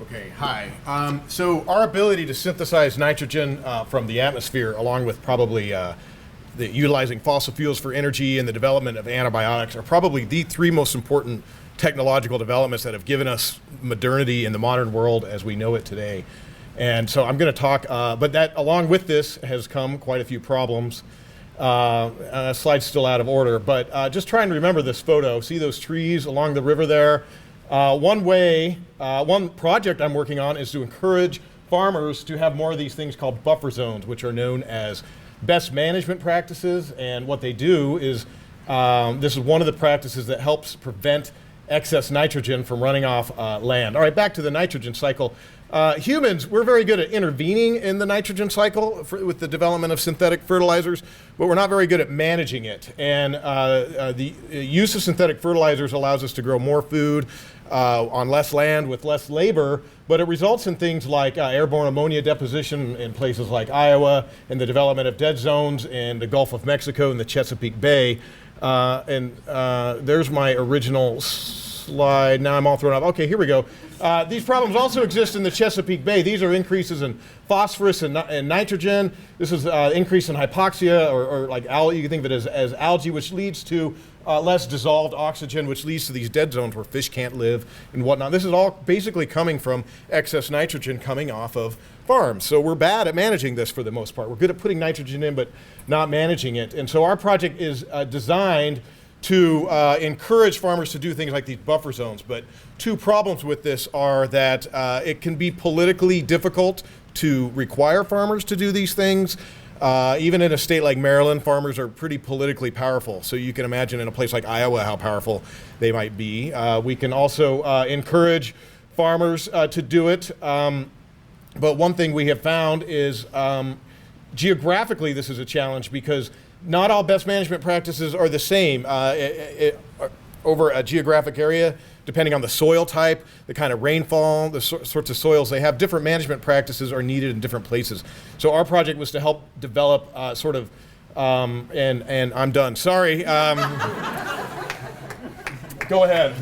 Okay, hi. So our ability to synthesize nitrogen from the atmosphere, along with probably utilizing fossil fuels for energy and the development of antibiotics, are probably the three most important technological developments that have given us modernity in the modern world as we know it today. And so I'm going to talk, but that along with this has come quite a few problems. Slide's still out of order, but just try and remember this photo. See those trees along the river there? One project I'm working on is to encourage farmers to have more of these things called buffer zones, which are known as best management practices. And what they do is, this is one of the practices that helps prevent excess nitrogen from running off land. All right, back to the nitrogen cycle. Humans, we're very good at intervening in the nitrogen cycle with the development of synthetic fertilizers, but we're not very good at managing it. And the use of synthetic fertilizers allows us to grow more food on less land with less labor, but it results in things like airborne ammonia deposition in places like Iowa and the development of dead zones in the Gulf of Mexico and the Chesapeake Bay. There's my original slide. Now I'm all thrown off. Okay, here we go. These problems also exist in the Chesapeake Bay. These are increases in phosphorus and nitrogen. This is increase in hypoxia, or like algae. You can think of it as algae, which leads to less dissolved oxygen, which leads to these dead zones where fish can't live and whatnot. This is all basically coming from excess nitrogen coming off of farms. So we're bad at managing this for the most part. We're good at putting nitrogen in, but not managing it. And so our project is designed to encourage farmers to do things like these buffer zones. But two problems with this are that it can be politically difficult to require farmers to do these things. Even in a state like Maryland, farmers are pretty politically powerful. So you can imagine in a place like Iowa how powerful they might be. We can also encourage farmers to do it. But one thing we have found is geographically this is a challenge because not all best management practices are the same over a geographic area, depending on the soil type, the kind of rainfall, the sorts of soils they have. Different management practices are needed in different places. So our project was to help develop and I'm done. Sorry. Go ahead.